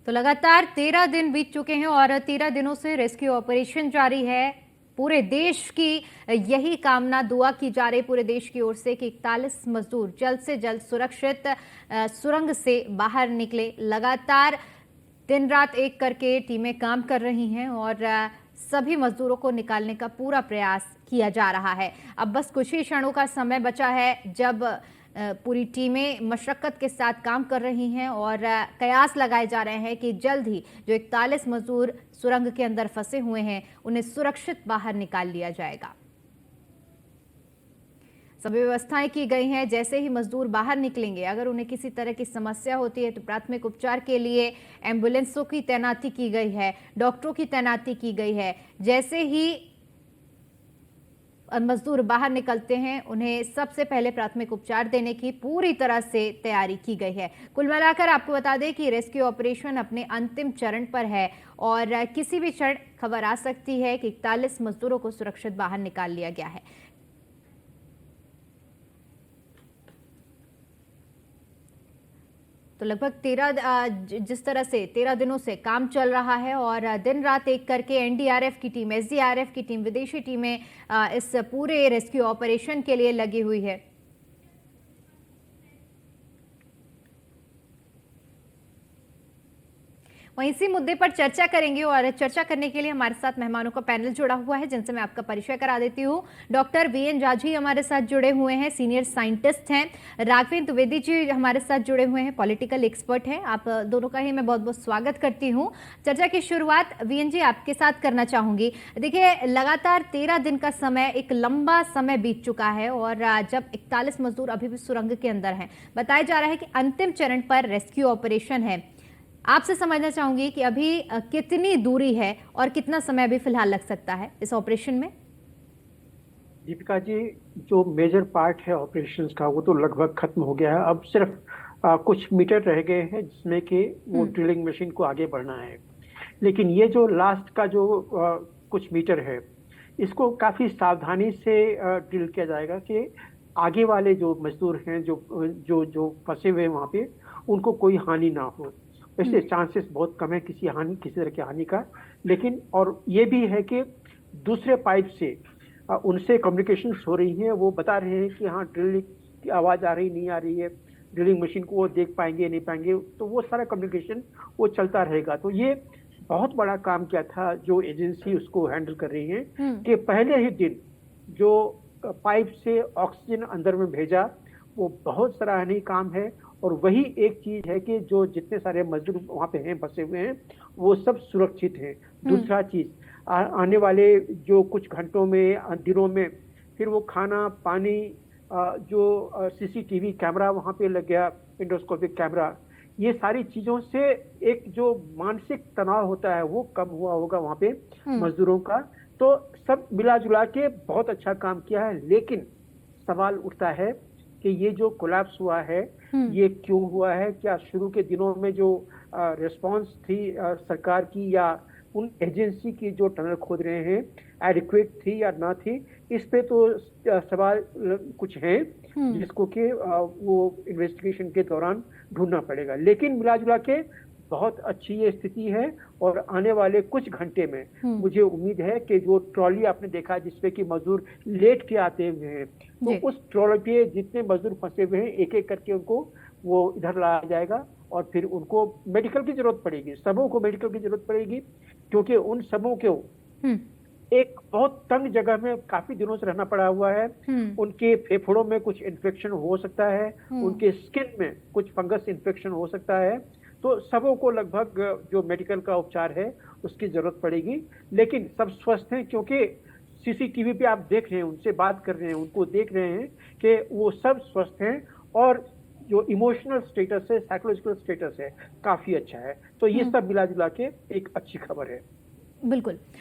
तो लगातार 13 दिन बीत चुके हैं और 13 दिनों से रेस्क्यू ऑपरेशन जारी है। पूरे देश की यही कामना दुआ की जा रही पूरे देश की ओर से कि 41 मजदूर जल्द से जल्द सुरक्षित सुरंग से बाहर निकले। लगातार दिन रात एक करके टीमें काम कर रही हैं और सभी मजदूरों को निकालने का पूरा प्रयास किया जा रहा है। अब बस कुछ ही क्षणों का समय बचा है जब पूरी टीमें मशक्कत के साथ काम कर रही हैं और कयास लगाए जा रहे हैं कि जल्द ही जो 41 मजदूर सुरंग के अंदर फंसे हुए हैं उन्हें सुरक्षित बाहर निकाल लिया जाएगा। सभी व्यवस्थाएं की गई हैं। जैसे ही मजदूर बाहर निकलेंगे, अगर उन्हें किसी तरह की समस्या होती है तो प्राथमिक उपचार के लिए एम्बुलेंसों की तैनाती की गई है, डॉक्टरों की तैनाती की गई है। जैसे ही मजदूर बाहर निकलते हैं उन्हें सबसे पहले प्राथमिक उपचार देने की पूरी तरह से तैयारी की गई है। कुल मिलाकर आपको बता दें कि रेस्क्यू ऑपरेशन अपने अंतिम चरण पर है और किसी भी क्षण खबर आ सकती है कि 41 मजदूरों को सुरक्षित बाहर निकाल लिया गया है। तो लगभग 13 जिस तरह से 13 दिनों से काम चल रहा है और दिन रात एक करके एनडीआरएफ की टीम, एसडीआरएफ की टीम, विदेशी टीमें इस पूरे रेस्क्यू ऑपरेशन के लिए लगी हुई है। वहीं इसी मुद्दे पर चर्चा करेंगे और चर्चा करने के लिए हमारे साथ मेहमानों का पैनल जुड़ा हुआ है जिनसे मैं आपका परिचय करा देती हूँ। डॉक्टर वीएन जाजी हमारे साथ जुड़े हुए हैं, सीनियर साइंटिस्ट हैं। राघवेंद्र द्विवेदी जी हमारे साथ जुड़े हुए हैं, पॉलिटिकल एक्सपर्ट हैं। आप दोनों का ही मैं बहुत बहुत स्वागत करती हूँ। चर्चा की शुरुआत वीएन जी आपके साथ करना चाहूंगी। देखिए, लगातार 13 दिन का समय, एक लंबा समय बीत चुका है और जब 41 मजदूर अभी भी सुरंग के अंदर हैं, बताया जा रहा है कि अंतिम चरण पर रेस्क्यू ऑपरेशन है। आपसे समझना चाहूंगी कि अभी कितनी दूरी है और कितना समय अभी फिलहाल लग सकता है इस ऑपरेशन में? दीपिका जी, जो मेजर पार्ट है ऑपरेशंस का वो तो लगभग खत्म हो गया है। अब सिर्फ कुछ मीटर रह गए हैं जिसमें कि वो ड्रिलिंग मशीन को आगे बढ़ना है। लेकिन ये जो लास्ट का जो कुछ मीटर है, इसको काफी सावधानी से ड्रिल किया जाएगा कि आगे वाले जो मजदूर हैं जो जो जो फंसे हुए हैं वहां पे, उनको कोई हानि ना हो। वैसे चांसेस बहुत कम है किसी तरह की हानि का। लेकिन और ये भी है कि दूसरे पाइप से उनसे कम्युनिकेशन हो रही है। वो बता रहे हैं कि हाँ, ड्रिलिंग की आवाज आ रही नहीं आ रही है, ड्रिलिंग मशीन को वो देख पाएंगे नहीं पाएंगे, तो वो सारा कम्युनिकेशन वो चलता रहेगा। तो ये बहुत बड़ा काम किया था जो एजेंसी उसको हैंडल कर रही है कि पहले ही दिन जो पाइप से ऑक्सीजन अंदर में भेजा, वो बहुत सराहनीय काम है। और वही एक चीज है कि जो जितने सारे मजदूर वहां पे हैं, फंसे हुए हैं, वो सब सुरक्षित हैं। दूसरा चीज, आने वाले जो कुछ घंटों में, दिनों में, फिर वो खाना पानी, जो सीसीटीवी कैमरा वहां पे लग गया, इंडोस्कोपिक कैमरा, ये सारी चीजों से एक जो मानसिक तनाव होता है वो कम हुआ होगा वहां पे मजदूरों का। तो सब मिला जुला के बहुत अच्छा काम किया है। लेकिन सवाल उठता है कि ये जो कोलैप्स हुआ है ये क्यों हुआ है? क्या शुरू के दिनों में जो रिस्पांस थी सरकार की या उन एजेंसी की जो टनल खोद रहे हैं एडिक्वेट थी या ना थी? इस पे तो सवाल कुछ हैं जिसको कि वो इन्वेस्टिगेशन के दौरान ढूंढना पड़ेगा। लेकिन मिला जुला के बहुत अच्छी ये स्थिति है और आने वाले कुछ घंटे में मुझे उम्मीद है कि जो ट्रॉली आपने देखा जिसपे कि मजदूर लेट के आते हुए हैं, तो उस ट्रॉली पे जितने मजदूर फंसे हुए हैं एक एक करके उनको वो इधर लाया जाएगा और फिर उनको मेडिकल की जरूरत पड़ेगी, सबों को मेडिकल की जरूरत पड़ेगी, क्योंकि उन सबों को एक बहुत तंग जगह में काफी दिनों से रहना पड़ा हुआ है। उनके फेफड़ों में कुछ इन्फेक्शन हो सकता है, उनके स्किन में कुछ फंगस इन्फेक्शन हो सकता है। तो सबों को लगभग जो मेडिकल का उपचार है उसकी जरूरत पड़ेगी। लेकिन सब स्वस्थ हैं, क्योंकि सीसीटीवी पे आप देख रहे हैं, उनसे बात कर रहे हैं, उनको देख रहे हैं कि वो सब स्वस्थ हैं और जो इमोशनल स्टेटस है, साइकोलॉजिकल स्टेटस है, काफी अच्छा है। तो ये सब मिला जुला के एक अच्छी खबर है। बिल्कुल।